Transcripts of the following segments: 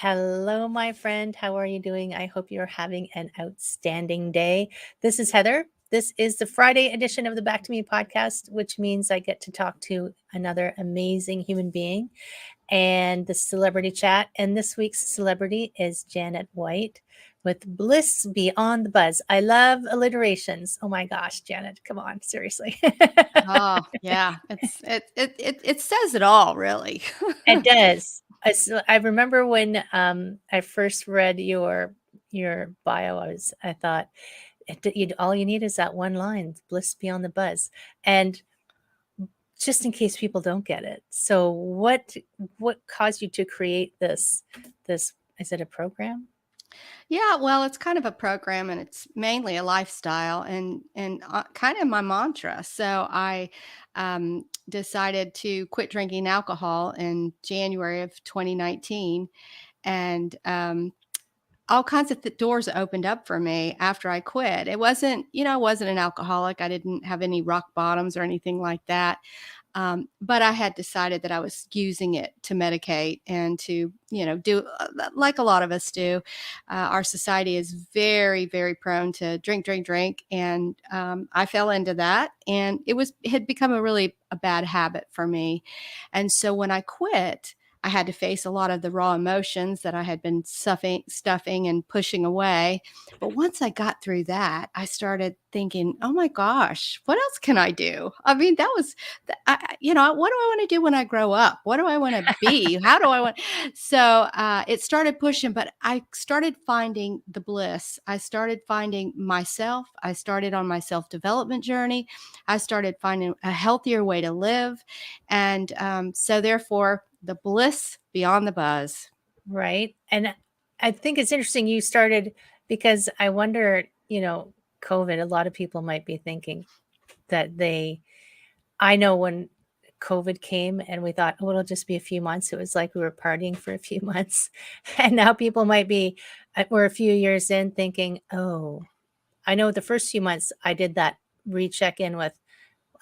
Hello, my friend. How are you doing? I hope you're having an outstanding day. This is Heather. This is the Friday edition of the Back to Me podcast, which means I get to talk to another amazing human being and the celebrity chat. And this week's celebrity is Janet White with Bliss Beyond the Buzz. I love alliterations. Oh my gosh, Janet, come on, seriously. Oh, yeah. It says it all, really. It does. I remember when I first read your bio, I thought all you need is that one line, "Bliss beyond the buzz," and just in case people don't get it. So what caused you to create this? Is it a program? Yeah, well, it's kind of a program and it's mainly a lifestyle and kind of my mantra. So I decided to quit drinking alcohol in January of 2019 and all kinds of doors opened up for me after I quit. It wasn't, I wasn't an alcoholic. I didn't have any rock bottoms or anything like that. But I had decided that I was using it to medicate and to, do like a lot of us do. Our society is very, very prone to drink, drink, drink. And I fell into that and it had become a bad habit for me. And so when I quit, I had to face a lot of the raw emotions that I had been stuffing and pushing away. But once I got through that, I started thinking, oh my gosh, what else can I do? I mean, that was, what do I want to do when I grow up? What do I want to be? How do I want? So it started pushing, but I started finding the bliss. I started finding myself. I started on my self-development journey. I started finding a healthier way to live. And so therefore, the bliss beyond the buzz. Right. And I think it's interesting you started because I wonder, COVID, a lot of people might be thinking that I know when COVID came and we thought, oh, it'll just be a few months. It was like we were partying for a few months. And now people might be, we're a few years in thinking, oh, I know the first few months I did that recheck in with,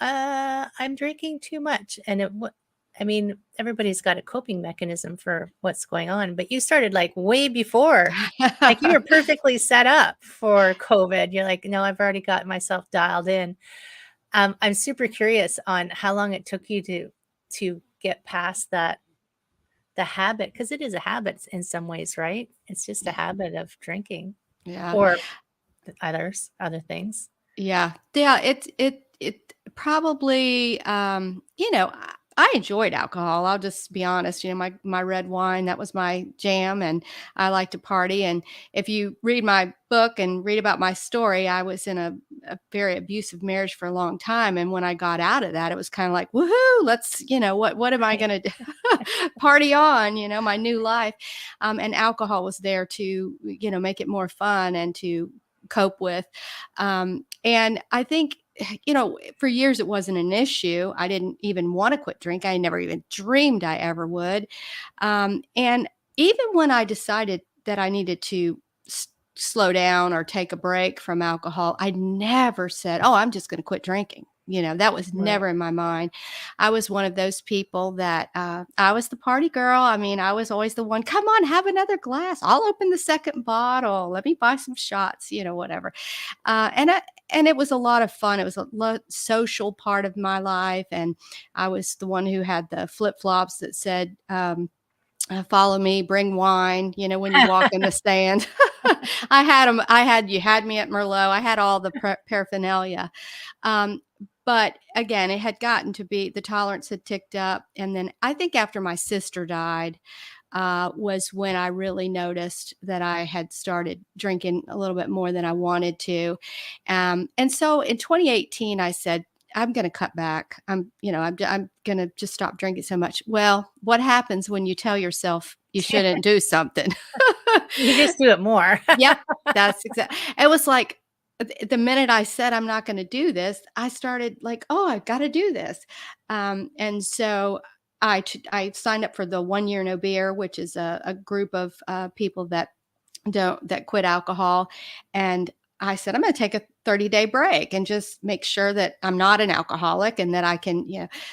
I'm drinking too much. And I mean, everybody's got a coping mechanism for what's going on, but you started like way before, like you were perfectly set up for COVID. You're like, no, I've already got myself dialed in. I'm super curious on how long it took you to get past the habit, because it is a habit in some ways, right? It's just a habit of drinking Yeah. or other things. Yeah. Yeah. It probably, I enjoyed alcohol. I'll just be honest. My red wine, that was my jam, and I like to party. And if you read my book and read about my story, I was in a very abusive marriage for a long time. And when I got out of that, it was kind of like, woohoo, let's, what am I going to do? Party on, my new life. And alcohol was there to, make it more fun and to cope with. And I think, for years it wasn't an issue. I didn't even want to quit drink. I never even dreamed I ever would. And even when I decided that I needed to slow down or take a break from alcohol, I never said, oh, I'm just going to quit drinking. That was never in my mind. I was one of those people that I was the party girl. I mean, I was always the one, come on, have another glass. I'll open the second bottle. Let me buy some shots, whatever. And it was a lot of fun. It was a social part of my life. And I was the one who had the flip-flops that said, follow me, bring wine, when you walk in the stand. I had them. You had me at Merlot. I had all the paraphernalia. But again, it had gotten to be, the tolerance had ticked up. And then I think after my sister died, was when I really noticed that I had started drinking a little bit more than I wanted to. And so in 2018, I said, I'm going to cut back. I'm going to just stop drinking so much. Well, what happens when you tell yourself you shouldn't do something? You just do it more. Yep. That's exactly. It was like, the minute I said I'm not going to do this, I started like, oh, I've got to do this. And so I signed up for the 1 year no beer, which is a group of people that quit alcohol. And I said, I'm going to take a 30-day break and just make sure that I'm not an alcoholic and that I can,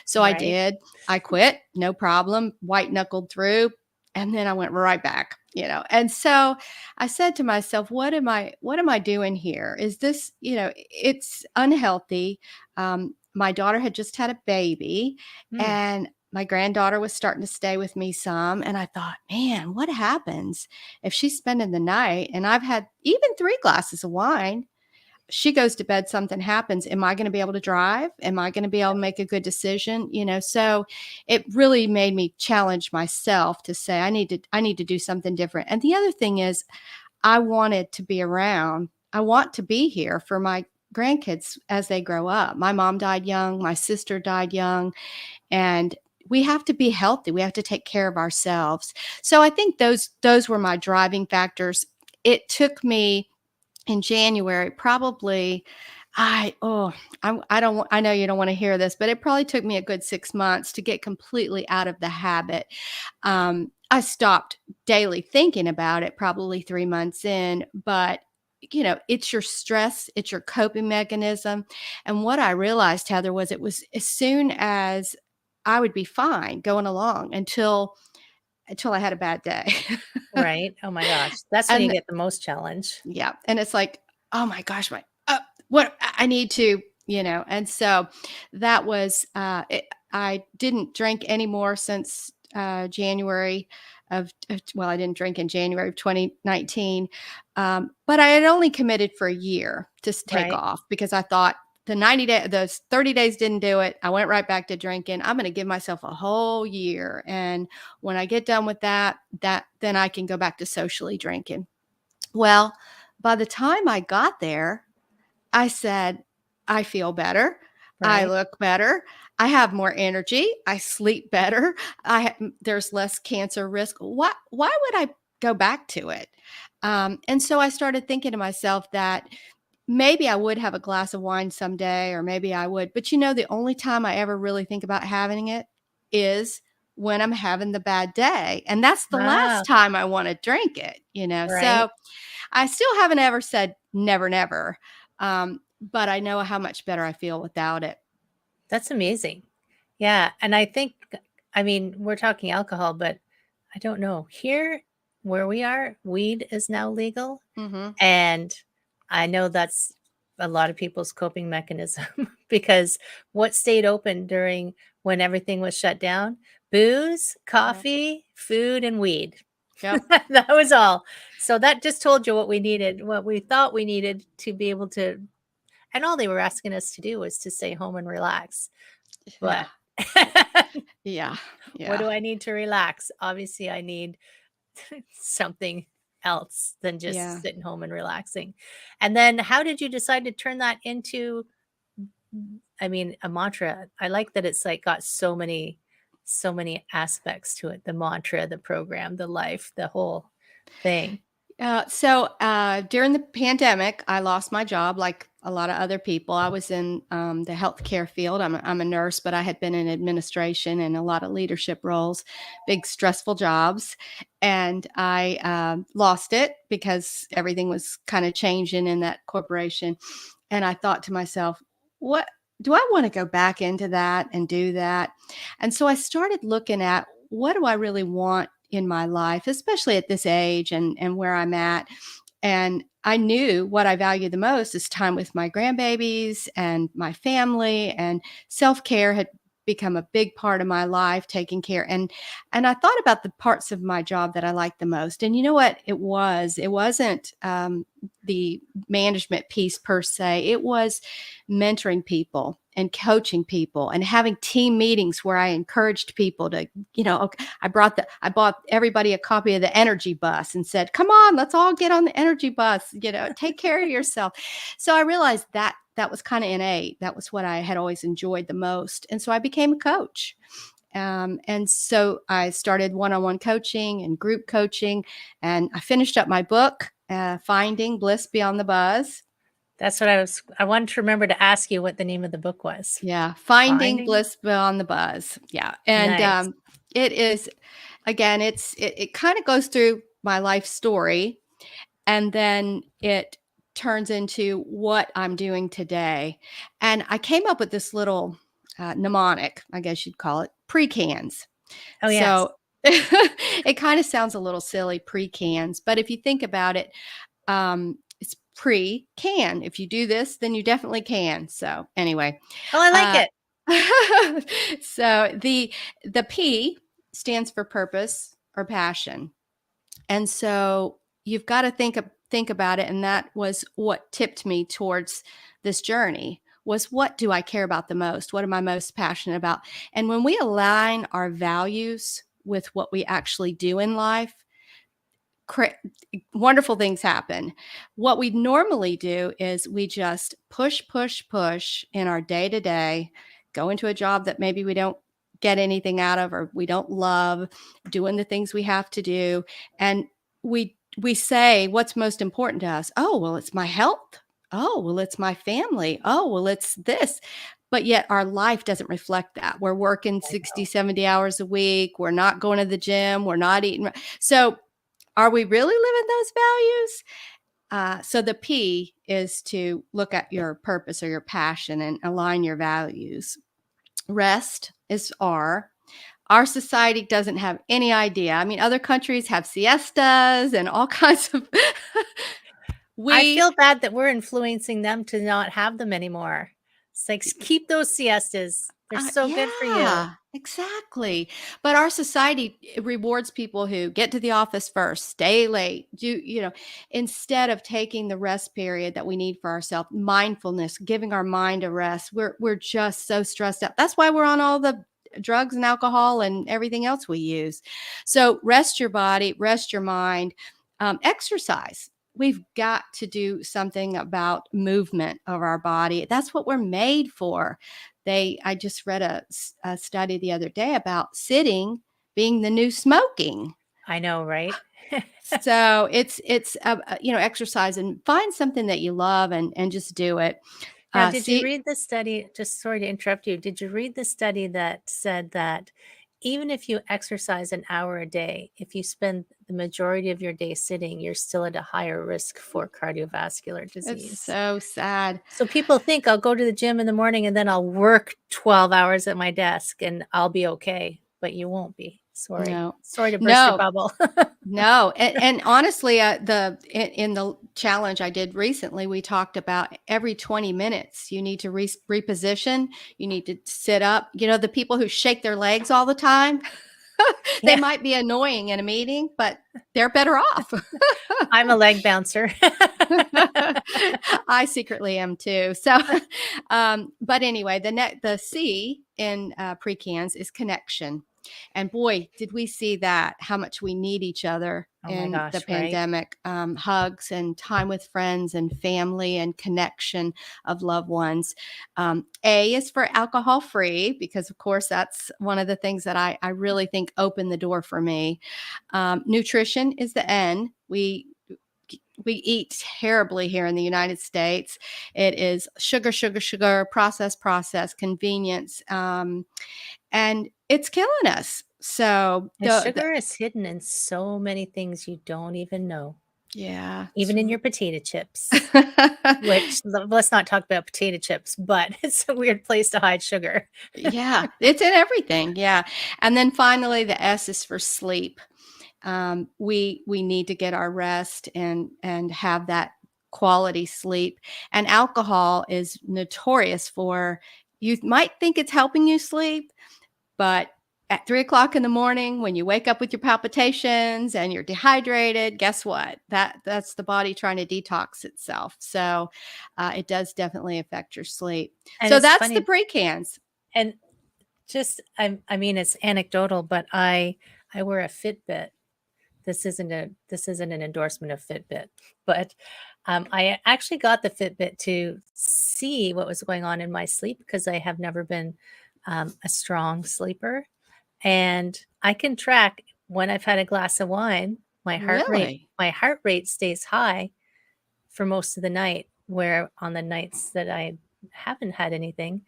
So right. I did. I quit, no problem. White knuckled through. and then I went right back, And so I said to myself, what am I doing here? Is this, it's unhealthy. My daughter had just had a baby, Mm, and my granddaughter was starting to stay with me some. And I thought, man, what happens if she's spending the night and I've had even 3 glasses of wine? She goes to bed, something happens. Am I going to be able to drive? Am I going to be able to make a good decision? So it really made me challenge myself to say, I need to do something different. And the other thing is, I wanted to be around. I want to be here for my grandkids as they grow up. My mom died young. My sister died young. And we have to be healthy. We have to take care of ourselves. So I think those were my driving factors. It took me in January, probably, I don't, I know you don't want to hear this, but it probably took me a good 6 months to get completely out of the habit. I stopped daily thinking about it probably 3 months in, but it's your stress, it's your coping mechanism. And what I realized, Heather, was it was as soon as I would be fine going along until I had a bad day. right. Oh my gosh. That's when you And get the most challenge. yeah. And it's like, oh my gosh, what I need to, And so that was, I didn't drink anymore since January well, I didn't drink in January of 2019. But I had only committed for a year to take Right. off because I thought those 30 days didn't do it. I went right back to drinking. I'm going to give myself a whole year. And when I get done with then I can go back to socially drinking. Well, by the time I got there, I said, I feel better. I Right. look better. I have more energy. I sleep better. There's less cancer risk. Why would I go back to it? And so I started thinking to myself that maybe I would have a glass of wine someday, or maybe I would. But the only time I ever really think about having it is when I'm having the bad day. And that's the last Ah, time I want to drink it. right. So I still haven't ever said never, never. But I know how much better I feel without it. That's amazing. Yeah. And I think, I mean, we're talking alcohol, but I don't know. Here where we are, weed is now legal. Hmm. And I know that's a lot of people's coping mechanism because what stayed open during when everything was shut down? Booze, Yep. coffee, food, and weed. Yep. That was all. So that just told you what we needed, what we thought we needed to be able to, and all they were asking us to do was to stay home and relax. Yeah. But Yeah. what Yeah. do I need to relax? Obviously, I need something else than Yeah. just sitting home and relaxing. And then how did you decide to turn that into, I mean, a mantra? I like that it's like got so many aspects to it. The mantra, the program, the life, the whole thing. During the pandemic, I lost my job like a lot of other people. I was in the healthcare field. I'm a nurse, but I had been in administration and a lot of leadership roles, big stressful jobs. And I lost it because everything was kind of changing in that corporation. And I thought to myself, what do I want to go back into that and do that? And so I started looking at, what do I really want in my life, especially at this age and where I'm at. And I knew what I value the most is time with my grandbabies and my family, and self-care had become a big part of my life, taking care. And I thought about the parts of my job that I liked the most. And you know what it wasn't the management piece per se. It was mentoring people and coaching people and having team meetings where I encouraged people to, okay, I bought everybody a copy of the Energy Bus and said, come on, let's all get on the Energy Bus, take care of yourself. So I realized that was kind of innate. That was what I had always enjoyed the most. And so I became a coach. And so I started one-on-one coaching and group coaching, and I finished up my book, Finding Bliss Beyond the Buzz. That's what I wanted to remember to ask you what the name of the book was. Yeah, Finding Finding? Bliss Beyond the Buzz. Yeah, and Nice. it is, again, it kind of goes through my life story, and then it turns into what I'm doing today. And I came up with this little mnemonic, I guess you'd call it, pre-cans. Oh, yes. So It kind of sounds a little silly, pre-cans, but if you think about it, it's pre-can. If you do this, then you definitely can. So anyway, Oh, I like uh, it. so the P stands for purpose or passion. And so you've got to think about it. And that was what tipped me towards this journey, was what do I care about the most? What am I most passionate about? And when we align our values with what we actually do in life, wonderful things happen. What we normally do is we just push in our day to day, go into a job that maybe we don't get anything out of or we don't love, doing the things we have to do. And we say what's most important to us. Oh, well, it's my health. Oh, well, it's my family. Oh, well, it's this. But yet our life doesn't reflect that. We're working I 60, know. 70 hours a week. We're not going to the gym. We're not eating. So are we really living those values? So the P is to look at your purpose or your passion and align your values. Rest is R. Our society doesn't have any idea. I mean, other countries have siestas and all kinds of. I we feel bad that we're influencing them to not have them anymore. It's like, keep those siestas. They're so good for you. Yeah, exactly. But our society rewards people who get to the office first, stay late, instead of taking the rest period that we need for ourselves, mindfulness, giving our mind a rest. We're just so stressed out. That's why we're on all the drugs and alcohol and everything else we use. So rest your body, rest your mind, exercise. We've got to do something about movement of our body. That's what we're made for. I just read a study the other day about sitting being the new smoking. I know, right? So it's exercise and find something that you love and just do it. Now, did you See, read the study? Just sorry to interrupt you. Did you read the study that said that even if you exercise an hour a day, if you spend the majority of your day sitting, you're still at a higher risk for cardiovascular it's disease? so sad. So people think I'll go to the gym in the morning and then I'll work 12 hours at my desk and I'll be okay, but you won't be. Sorry. No, Sorry to burst your no, bubble. no. And honestly, in the challenge I did recently, we talked about every 20 minutes you need to reposition. You need to sit up. The people who shake their legs all the time. They Yeah, might be annoying in a meeting, but they're better off. I'm a leg bouncer. I secretly am too. So, but anyway, the C in pre-cans is connection. And boy, did we see that, how much we need each other Oh my in the gosh, right? pandemic. Hugs and time with friends and family and connection of loved ones. A is for alcohol free, because of course that's one of the things that I really think opened the door for me. Nutrition is the N. We eat terribly here in the United States. It is sugar, sugar, sugar, process, convenience, and it's killing us. So And sugar is hidden in so many things you don't even know, yeah, even in your potato chips, which let's not talk about potato chips, but it's a weird place to hide sugar. yeah, it's in everything. Yeah, and then finally, the S is for sleep. We need to get our rest and have that quality sleep. And alcohol is notorious for, you might think it's helping you sleep, but at 3 o'clock in the morning, when you wake up with your palpitations and you're dehydrated, guess what? That's the body trying to detox itself. So it does definitely affect your sleep. And So it's that's the funny, pre-cans. and just I mean, it's anecdotal, but I wear a Fitbit. This isn't an endorsement of Fitbit, but I actually got the Fitbit to see what was going on in my sleep because I have never been a strong sleeper, and I can track when I've had a glass of wine, Really? my heart rate stays high for most of the night. Where on the nights that I haven't had anything,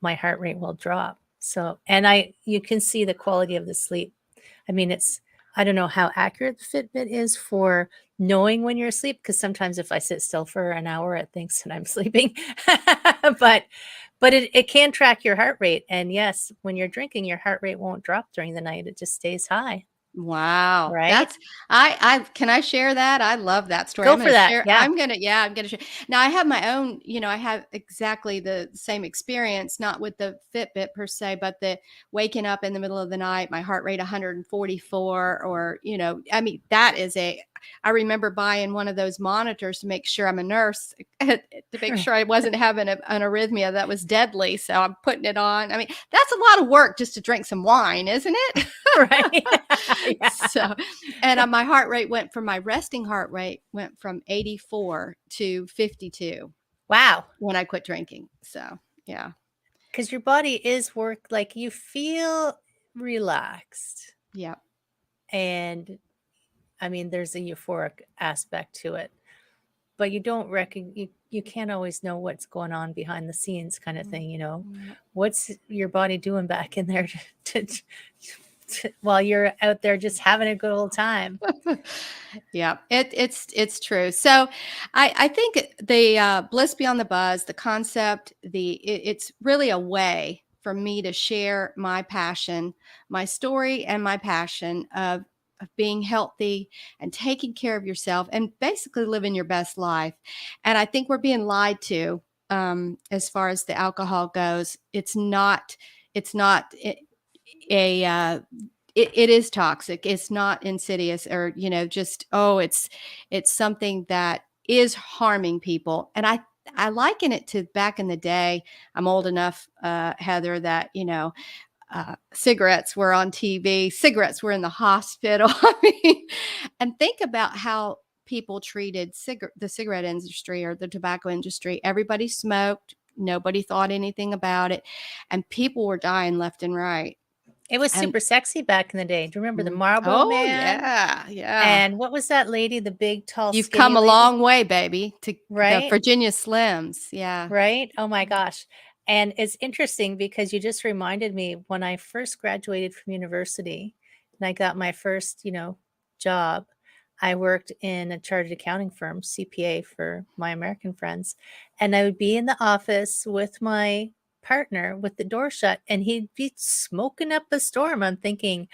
my heart rate will drop. So, and you can see the quality of the sleep. I mean, I don't know how accurate the Fitbit is for knowing when you're asleep, because sometimes if I sit still for an hour, it thinks that I'm sleeping. but it can track your heart rate. And yes, when you're drinking, your heart rate won't drop during the night. It just stays high. Wow. right? That's I can I share that? I love that story. Go for that. Yeah. I'm gonna share. Now I have my own, I have exactly the same experience, not with the Fitbit per se, but the waking up in the middle of the night, my heart rate 144, or, I mean, I remember buying one of those monitors to make sure I'm a nurse, to make sure I wasn't having an arrhythmia that was deadly. So I'm putting it on. I mean, that's a lot of work just to drink some wine, isn't it? Right. Yeah. So, and my resting heart rate went from 84 to 52 Wow. when I quit drinking. So, yeah. Because your body is like you feel relaxed. Yeah. And I mean, there's a euphoric aspect to it, but you don't you can't always know what's going on behind the scenes kind of thing, Yeah. what's your body doing back in there while you're out there just having a good old time. Yeah, it's true. So I think the Bliss Beyond the Buzz, the concept, it's really a way for me to share my passion, my story, and my passion of being healthy and taking care of yourself and basically living your best life. And I think we're being lied to, as far as the alcohol goes. It's not it is toxic. It's not insidious, or, just, it's something that is harming people. And I liken it to back in the day. I'm old enough, Heather, that, cigarettes were on TV, cigarettes were in the hospital. I mean, and think about how people treated the cigarette industry or the tobacco industry. Everybody smoked. Nobody thought anything about it. And people were dying left and right. It was And super sexy back in the day. Do you remember the Marlboro oh, Man? yeah. And what was that lady, the big, tall, You've skinny come a lady? long way, baby, to the Right? Virginia Slims. Yeah. Right? Oh my gosh. And it's interesting because you just reminded me when I first graduated from university and I got my first, job, I worked in a chartered accounting firm, CPA for my American friends. And I would be in the office with my partner with the door shut and he'd be smoking up a storm. I'm thinking,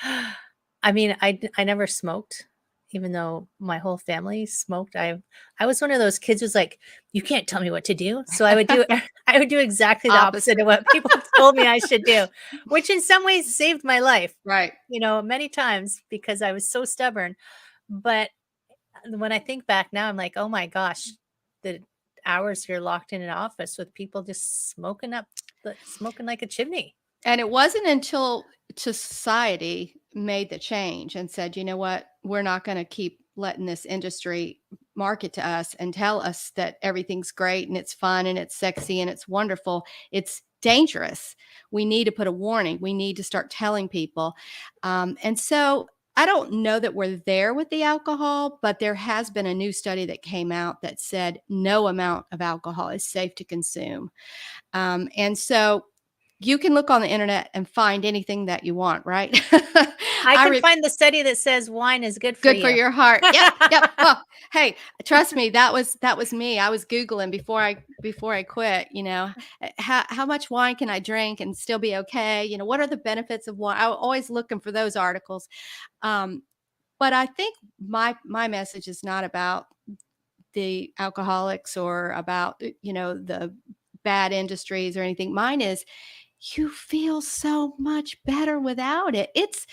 I mean, I never smoked, even though my whole family smoked. I was one of those kids who's like, you can't tell me what to do. So I would do I would do exactly the opposite of what people told me I should do, which in some ways saved my life, Right. many times because I was so stubborn. But when I think back now, I'm like, oh my gosh, the hours you're locked in an office with people just smoking like a chimney. And it wasn't until society made the change and said, you know what, we're not going to keep letting this industry market to us and tell us that everything's great and it's fun and it's sexy and it's wonderful. It's dangerous. We need to put a warning. We need to start telling people. And so I don't know that we're there with the alcohol, but there has been a new study that came out that said no amount of alcohol is safe to consume. And so you can look on the internet and find anything that you want, right? I can find the study that says wine is good for Good you. for your heart. Yep, yep. Oh, hey, trust me, that was me. I was Googling before I quit. How much wine can I drink and still be okay? What are the benefits of wine? I was always looking for those articles. But I think my message is not about the alcoholics or about the bad industries or anything. Mine is, you feel so much better without it. It's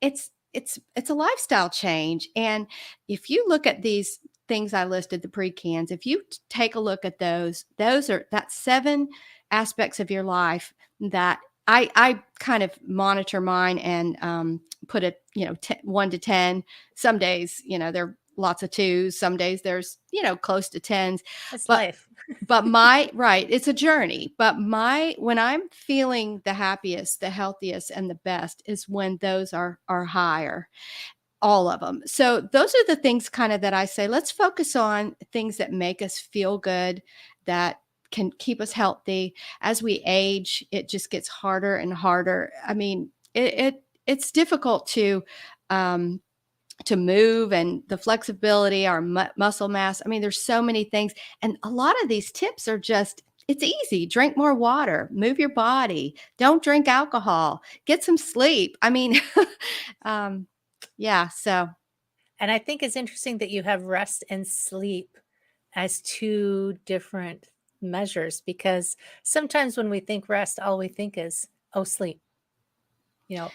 a lifestyle change. And if you look at these things I listed, the pre-cans, if you take a look at that's 7 aspects of your life that I kind of monitor mine and put it, 1 to 10. Some days, there are lots of 2s. Some days there's, close to 10s. That's But life. but right, it's a journey. But when I'm feeling the happiest, the healthiest, and the best is when those are higher, all of them. So those are the things kind of that I say, let's focus on things that make us feel good, that can keep us healthy. As we age, it just gets harder and harder. I mean, it's difficult to move, and the flexibility, our muscle mass. I mean, there's so many things. And a lot of these tips are just, it's easy. Drink more water, move your body, don't drink alcohol, get some sleep. I mean, Yeah. So And I think it's interesting that you have rest and sleep as two different measures, because sometimes when we think rest, all we think is, oh, sleep.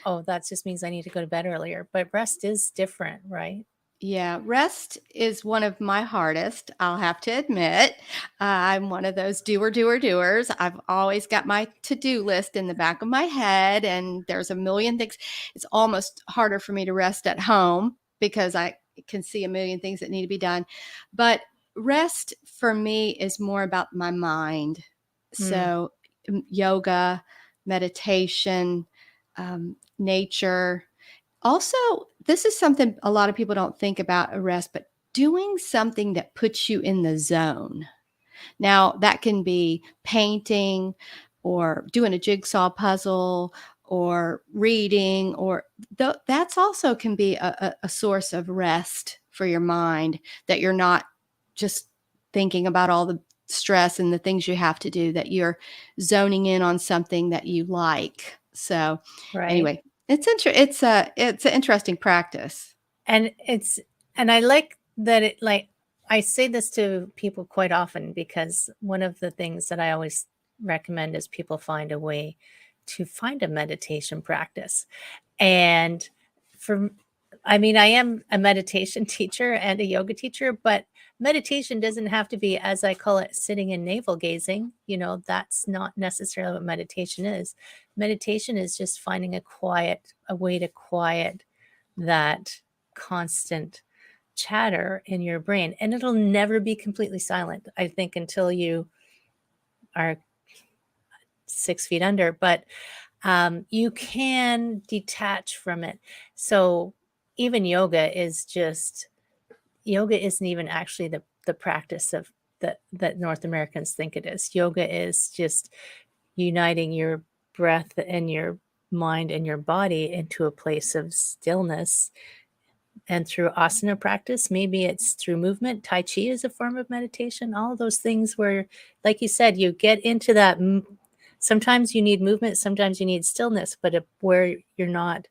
Oh, that just means I need to go to bed earlier. But rest is different, right? yeah, rest is one of my hardest, I'll have to admit. I'm one of those doers. I've always got my to-do list in the back of my head, and there's a million things. It's almost harder for me to rest at home because I can see a million things that need to be done. But rest for me is more about my mind. Mm, So, yoga, meditation, nature. Also, this is something a lot of people don't think about a rest, but doing something that puts you in the zone. Now, that can be painting or doing a jigsaw puzzle or reading, or that's also can be a source of rest for your mind, that you're not just thinking about all the stress and the things you have to do, that you're zoning in on something that you like. So, right. anyway, it's an interesting practice. And I like that I say this to people quite often, because one of the things that I always recommend is people find a way to find a meditation practice. And for I mean, I am a meditation teacher and a yoga teacher, but meditation doesn't have to be, as I call it, sitting and navel gazing. That's not necessarily what meditation is. Meditation is just finding a way to quiet that constant chatter in your brain. And it'll never be completely silent, I think, until you are 6 feet under. But you can detach from it. So even yoga isn't even actually the practice of that North Americans think it is. Yoga is just uniting your breath and your mind and your body into a place of stillness. And through asana practice, maybe it's through movement. Tai Chi is a form of meditation. All of those things where, like you said, you get into that. Sometimes you need movement, sometimes you need stillness, but where you're not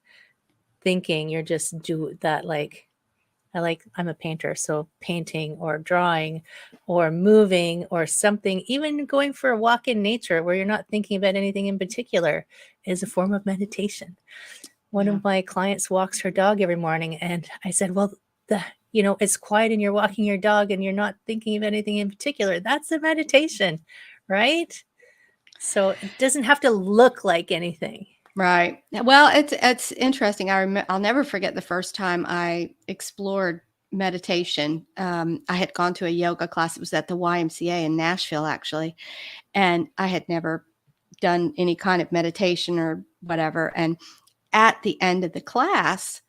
thinking, you're just do that. I'm a painter, so painting or drawing or moving or something, even going for a walk in nature where you're not thinking about anything in particular, is a form of meditation. One Yeah. of my clients walks her dog every morning, and I said, well, it's quiet and you're walking your dog and you're not thinking of anything in particular. That's a meditation, right? So it doesn't have to look like anything. Right. Well, it's interesting. I'll never forget the first time I explored meditation. I had gone to a yoga class. It was at the YMCA in Nashville, actually, and I had never done any kind of meditation or whatever. And at the end of the class,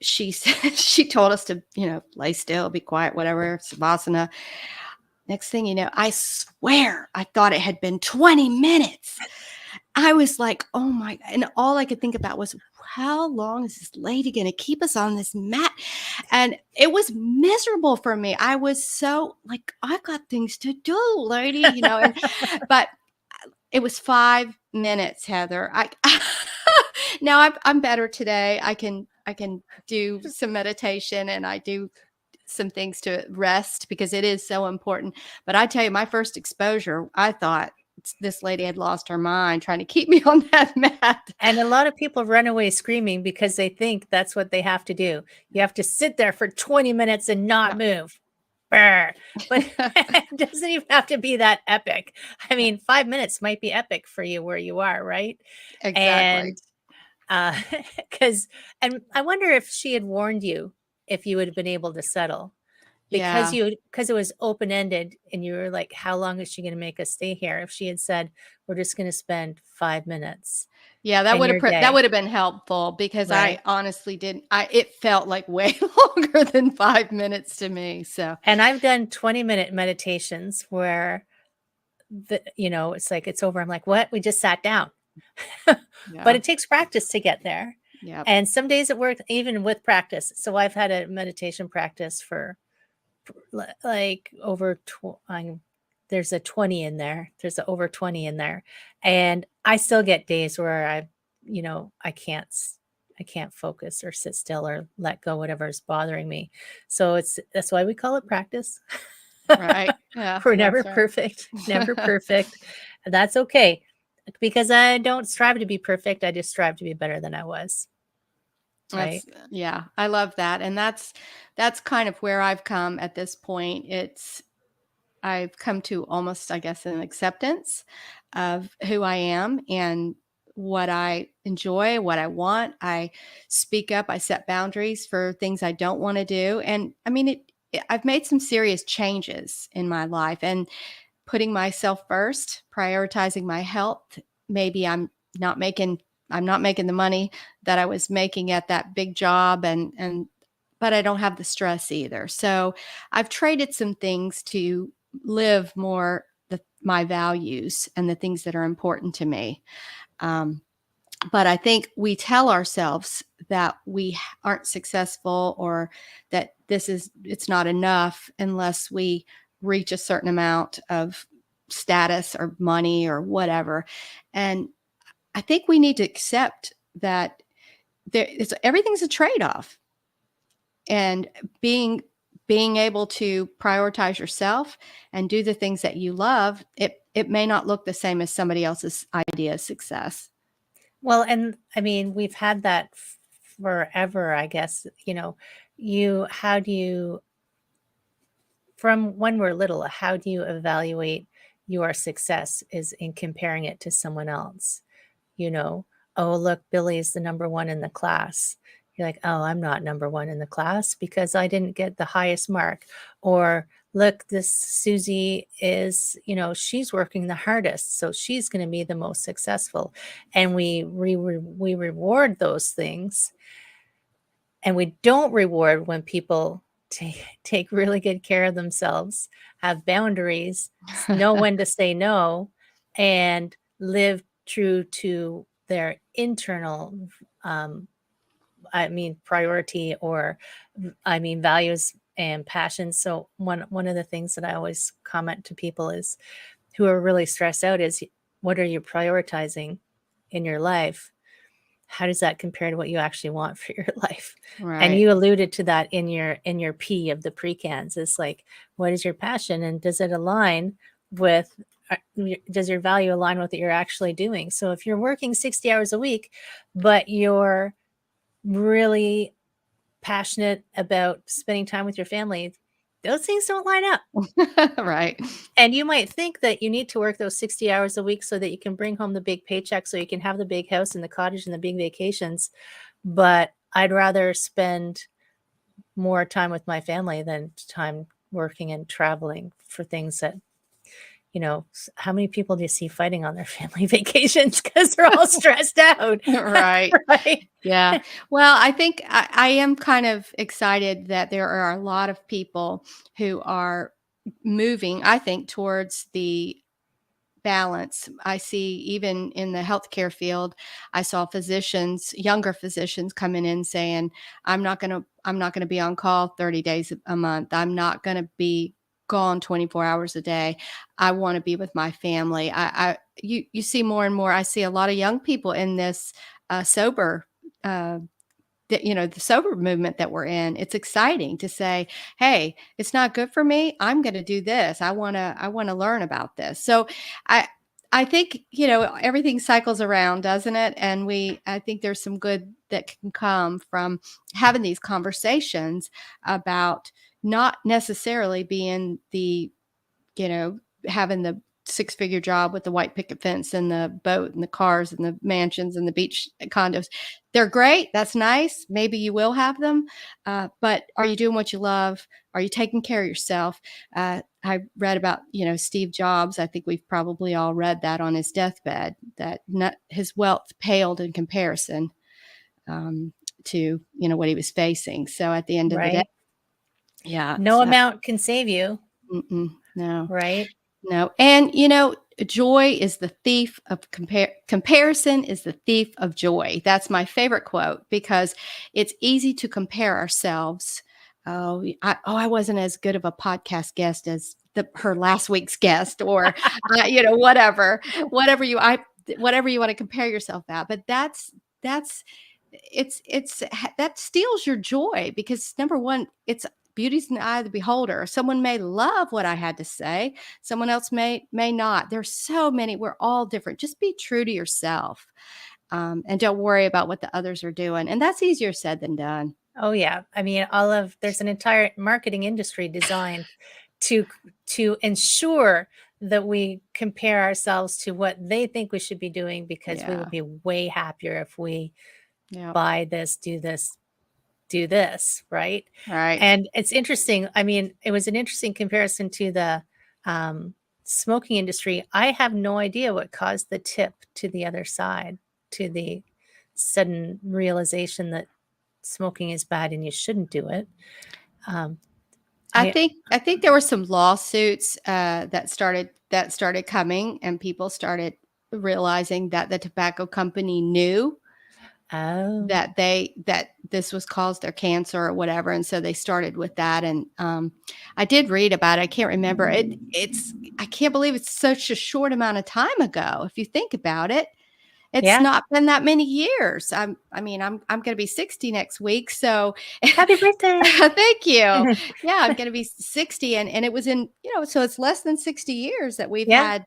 she said, she told us to, lay still, be quiet, whatever, savasana. Next thing you know, I swear I thought it had been 20 minutes. I was like, oh my, and all I could think about was, how long is this lady going to keep us on this mat? And it was miserable for me. I was so like, I got things to do, lady, but it was 5 minutes, Heather. Now I'm better today. I can do some meditation, and I do some things to rest because it is so important. But I tell you, my first exposure, I thought this lady had lost her mind trying to keep me on that mat. And a lot of people run away screaming because they think that's what they have to do. You have to sit there for 20 minutes and not move. Brr. But it doesn't even have to be that epic. I mean, 5 minutes might be epic for you where you are, right? Exactly. And uh because and I wonder if she had warned you, if you would have been able to settle, Yeah. because it was open-ended and you were like, how long is she going to make us stay here? If she had said, we're just going to spend 5 minutes Yeah, in your that day, would have been helpful because I right? honestly didn't it felt like way longer than 5 minutes to me. So, And I've done 20-minute meditations where it's like it's over. I'm like, what? We just sat down. But yeah. it takes practice to get there. Yeah. And some days it works even with practice. So I've had a meditation practice for like over there's a 20 in there. There's a over 20 in there. And I still get days where I can't I can't focus or sit still or let go whatever is bothering me. So that's why we call it practice. Right. Yeah, We're never that's right. perfect, never perfect. That's okay, because I don't strive to be perfect. I just strive to be better than I was. Right? Yeah, I love that. And that's kind of where I've come at this point. I've come to almost, I guess, an acceptance of who I am and what I enjoy, what I want. I speak up, I set boundaries for things I don't want to do. And I mean, I've made some serious changes in my life and putting myself first, prioritizing my health. Maybe I'm not making the money that I was making at that big job and but I don't have the stress either. So I've traded some things to live more my values and the things that are important to me. Um, but I think we tell ourselves that we aren't successful or that it's not enough unless we reach a certain amount of status or money or whatever. And I think we need to accept that everything's a trade-off, and being able to prioritize yourself and do the things that you love, it may not look the same as somebody else's idea of success. Well, and I mean, we've had that forever, I guess. How do you, from when we're little, how do you evaluate your success is in comparing it to someone else? You know, oh, look, Billy's the number one in the class. You're like, oh, I'm not number one in the class because I didn't get the highest mark. Or look, this Susie is, she's working the hardest, so she's going to be the most successful. And we reward those things, and we don't reward when people take really good care of themselves, have boundaries, know when to say no, and live true to their internal, priority, or values and passions. So one of the things that I always comment to people is who are really stressed out is, what are you prioritizing in your life? How does that compare to what you actually want for your life? And Right. you alluded to that in your P of the precans. It's like, what is your passion, and does it align with, does your value align with what you're actually doing? So if you're working 60 hours a week, but you're really passionate about spending time with your family, those things don't line up. Right. And you might think that you need to work those 60 hours a week so that you can bring home the big paycheck, so you can have the big house and the cottage and the big vacations. But I'd rather spend more time with my family than time working and traveling for things that, how many people do you see fighting on their family vacations because they're all stressed out? Right. Right. Yeah. Well, I think I am kind of excited that there are a lot of people who are moving, I think, towards the balance. I see even in the healthcare field, I saw younger physicians coming in saying, I'm not going to be on call 30 days a month. I'm not going to be gone 24 hours a day. I want to be with my family. You see more and more. I see a lot of young people in this sober the sober movement that we're in. It's exciting to say, hey, it's not good for me. I'm going to do this. I want to learn about this. So I think, everything cycles around, doesn't it? And I think there's some good that can come from having these conversations about not necessarily being having the six-figure job with the white picket fence and the boat and the cars and the mansions and the beach condos. They're great. That's nice. Maybe you will have them. But are you doing what you love? Are you taking care of yourself? I read about, Steve Jobs. I think we've probably all read that on his deathbed, that his wealth paled in comparison to, what he was facing. So at the end of the day, Right. yeah. No amount can save you. No. Right. No. And, joy is the thief of comparison is the thief of joy. That's my favorite quote, because it's easy to compare ourselves. I wasn't as good of a podcast guest as her last week's guest, or, whatever you want to compare yourself at. But that's it's that steals your joy, because number one, it's beauty's in the eye of the beholder. Someone may love what I had to say, someone else may not. There's so many. We're all different. Just be true to yourself, and don't worry about what the others are doing. And that's easier said than done. Oh yeah. I mean, there's an entire marketing industry designed to ensure that we compare ourselves to what they think we should be doing, because we will Yeah. be way happier if we Yeah. buy this, do this, right? Right. And it's interesting. I mean, it was an interesting comparison to the um, smoking industry. I have no idea what caused the tip to the other side, to the sudden realization that smoking is bad and you shouldn't do it. Um, I I think there were some lawsuits that started coming, and people started realizing that the tobacco company knew oh, that this was caused their cancer or whatever, and so they started with that. And I did read about it. I can't remember it. I can't believe it's such a short amount of time ago. If you think about it, it's yeah. not been that many years. I mean, I'm going to be 60 next week, so Happy birthday. thank you. Yeah, I'm going to be 60, and it was in, so it's less than 60 years that we've Yeah. had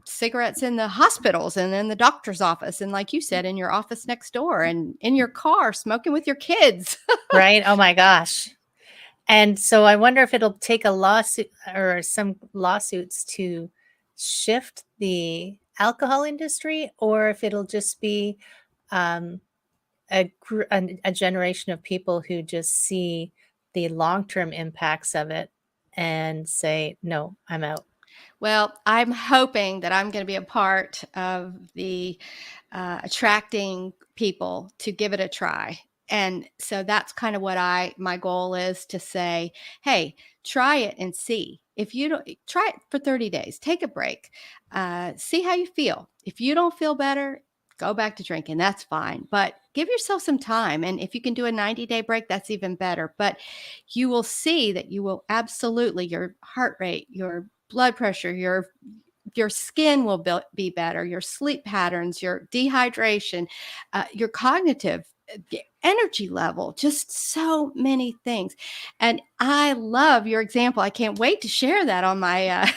cigarettes in the hospitals and in the doctor's office, and like you said, in your office next door, and in your car smoking with your kids. Right. Oh my gosh. And so I wonder if it'll take a lawsuit or some lawsuits to shift the alcohol industry, or if it'll just be um, a generation of people who just see the long-term impacts of it and say, no, I'm out. Well, I'm hoping that I'm going to be a part of the attracting people to give it a try. And so that's kind of what my goal is, to say, hey, try it and see. If you don't, try it for 30 days, take a break, see how you feel. If you don't feel better, go back to drinking. That's fine. But give yourself some time. And if you can do a 90-day break, that's even better. But you will see that you will absolutely, your heart rate, your blood pressure, your skin will be better, your sleep patterns, your dehydration, your cognitive energy level, just so many things. And I love your example. I can't wait to share that on my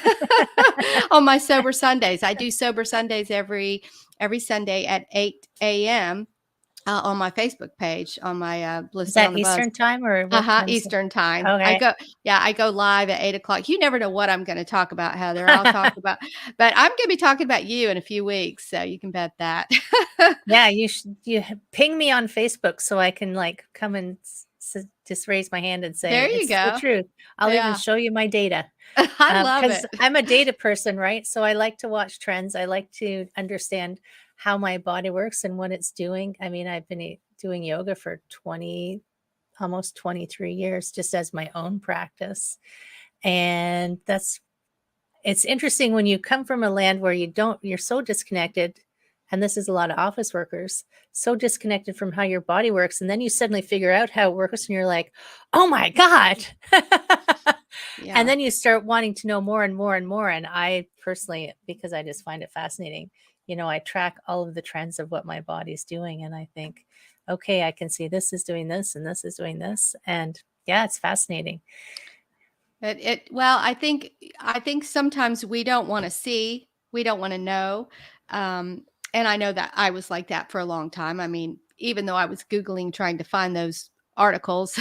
on my sober Sundays. I do sober Sundays every Sunday at 8 a.m. On my Facebook page, on my Bliss Is that Beyond the Buzz. Eastern time or what time is it? Eastern time. Okay. I go live at 8 o'clock. You never know what I'm going to talk about, Heather. I'll talk about, but I'm going to be talking about you in a few weeks. So you can bet that. Yeah, ping me on Facebook so I can like come and just raise my hand and say There you it's the go. truth. I'll even Yeah. show you my data. I love Because it. I'm a data person, right? So I like to watch trends. I like to understand how my body works and what it's doing. I mean, I've been doing yoga for almost 23 years, just as my own practice. And it's interesting when you come from a land where you're so disconnected. And this is a lot of office workers, so disconnected from how your body works. And then you suddenly figure out how it works and you're like, oh my God. And Yeah. then you start wanting to know more and more and more. And I personally, because I just find it fascinating, I track all of the trends of what my body's doing. And I think, okay, I can see this is doing this and this is doing this. And yeah, it's fascinating. Well, I think sometimes we don't want to see, we don't want to know. And I know that I was like that for a long time. I mean, even though I was Googling trying to find those articles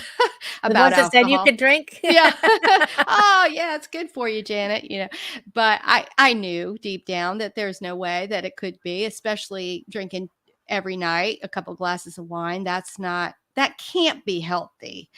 The about ones that said you alcohol. could drink. Yeah. Oh, yeah, it's good for you, Janet, But I knew deep down that there's no way that it could be, especially drinking every night a couple glasses of wine. That can't be healthy.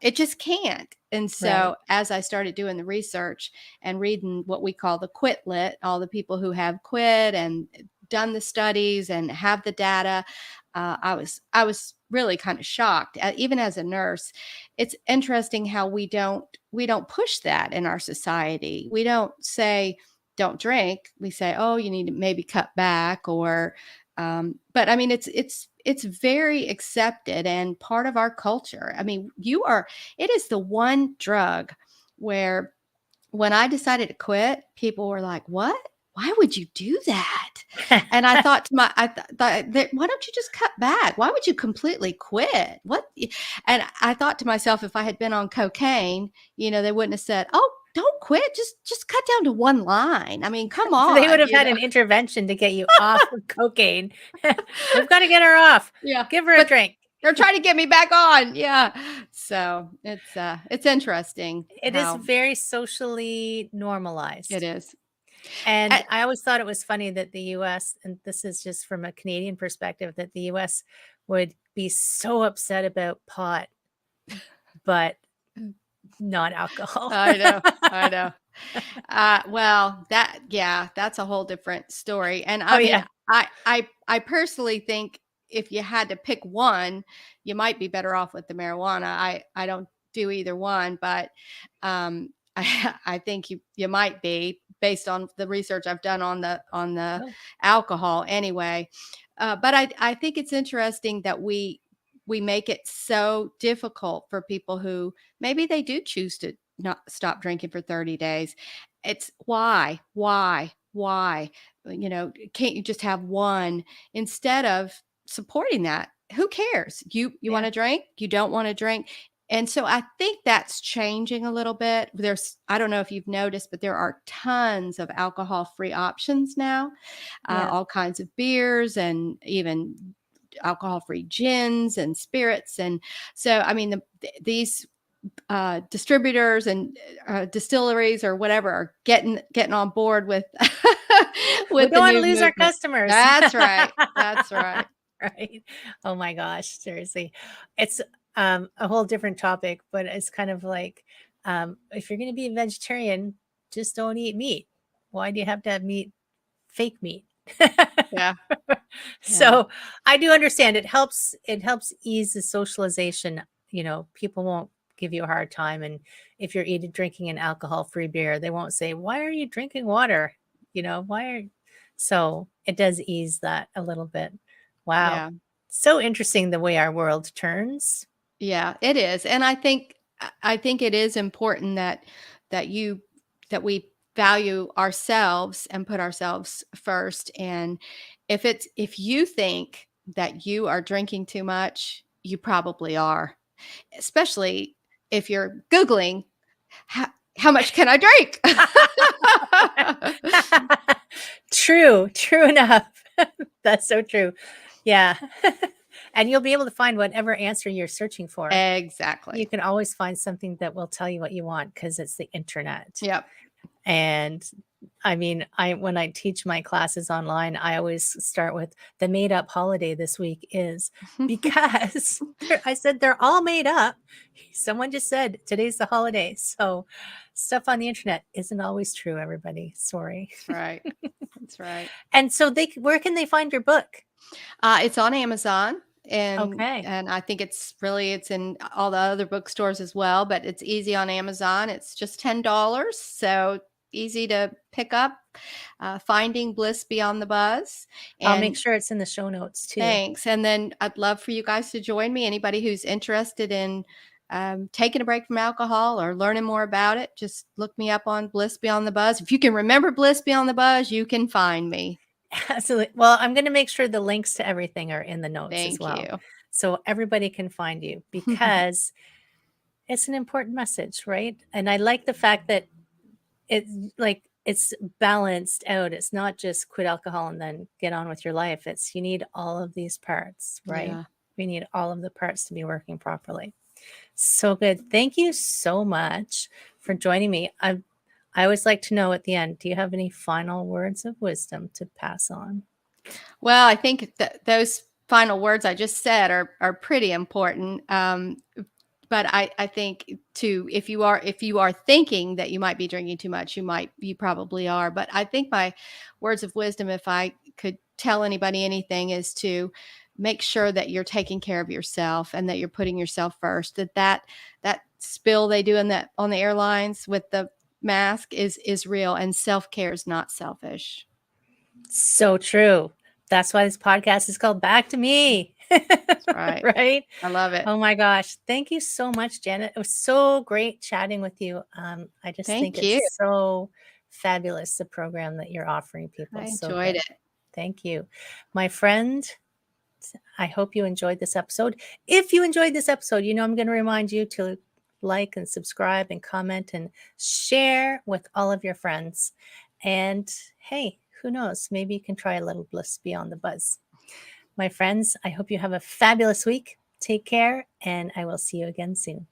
It just can't. And Right. so as I started doing the research and reading what we call the quit lit, all the people who have quit and done the studies and have the data, I was really kind of shocked. Even as a nurse, it's interesting how we don't push that in our society. We don't say don't drink. We say, oh, you need to maybe cut back, or but I mean, it's very accepted and part of our culture. I mean, it is the one drug where when I decided to quit, people were like, what? why would you do that? And I thought to my, thought that, why don't you just cut back? Why would you completely quit? What? And I thought to myself, if I had been on cocaine, they wouldn't have said, "Oh, don't quit. Just cut down to one line." I mean, come They would on, have had an intervention to get you off of cocaine. We've got to get her off. Yeah, Give her a drink. they're trying to get me back on. Yeah. So it's interesting It is how very socially normalized. it is. And I always thought it was funny that the US, and this is just from a Canadian perspective, that the US would be so upset about pot, but not alcohol. I know. I know. Well, that's a whole different story. And I Oh, mean, yeah. I personally think if you had to pick one, you might be better off with the marijuana. I don't do either one, but I think you might be, based on the research I've done on the Oh, alcohol anyway. But I think it's interesting that we make it so difficult for people who maybe they do choose to not stop drinking for 30 days. It's why? Can't you just have one instead of supporting that? Who cares? You want yeah. to drink? You don't want to drink? And so I think that's changing a little bit. I don't know if you've noticed, but there are tons of alcohol-free options now, Yeah. all kinds of beers and even alcohol-free gins and spirits. And so, I mean, these distributors and distilleries or whatever are getting on board with We with don't the want to new lose our movement. customers. That's right. That's right. Right. Oh my gosh, seriously. It's a whole different topic, but it's kind of like if you're going to be a vegetarian, just don't eat meat. Why do you have to have meat, fake meat? Yeah. So I do understand it helps ease the socialization. People won't give you a hard time. And if you're drinking an alcohol-free beer, they won't say, "Why are you drinking water?" Why are so it does ease that a little bit. Wow. Yeah. So interesting the way our world turns. Yeah, it is. And I think it is important that you that we value ourselves and put ourselves first. And if you think that you are drinking too much, you probably are. Especially if you're Googling how much can I drink? True enough. That's so true. Yeah. And you'll be able to find whatever answer you're searching for. You Exactly. can always find something that will tell you what you want because it's the internet. Yep. And I mean, when I teach my classes online, I always start with the made up holiday this week is because I said they're all made up. Someone just said today's the holiday. So stuff on the internet isn't always true, everybody. Sorry. That's right. That's right. And so where can they find your book? It's on Amazon. Okay. And I think it's in all the other bookstores as well, but it's easy on Amazon. It's just $10. So easy to pick up. Finding Bliss Beyond the Buzz. I'll make And sure it's in the show notes too. thanks. And then I'd love for you guys to join me. Anybody who's interested in taking a break from alcohol or learning more about it, just look me up on Bliss Beyond the Buzz. If you can remember Bliss Beyond the Buzz, you can find me. Absolutely. Well, I'm going to make sure the links to everything are in the notes as Thank well. you. So everybody can find you because it's an important message, right? And I like the fact that it's balanced out. It's not just quit alcohol and then get on with your life. It's you need all of these parts, right? Yeah. We need all of the parts to be working properly. So good. Thank you so much for joining me. I always like to know at the end, do you have any final words of wisdom to pass on? Well, I think that those final words I just said are pretty important. But I think too, if you are thinking that you might be drinking too much, you probably are. But I think my words of wisdom, if I could tell anybody anything, is to make sure that you're taking care of yourself and that you're putting yourself first. That spill they do on the airlines with the mask is real, and self-care is not selfish. So true. That's why this podcast is called Back to Me. That's right. Right? I love it. Oh my gosh. Thank you so much, Janet. It was so great chatting with you. I just think Thank you. it's so fabulous, the program that you're offering people. I So enjoyed good. it. Thank you. My friend, I hope you enjoyed this episode. If you enjoyed this episode, I'm going to remind you to like and subscribe and comment and share with all of your friends. And hey, who knows? Maybe you can try a little Bliss Beyond the Buzz. My friends, I hope you have a fabulous week. Take care, and I will see you again soon.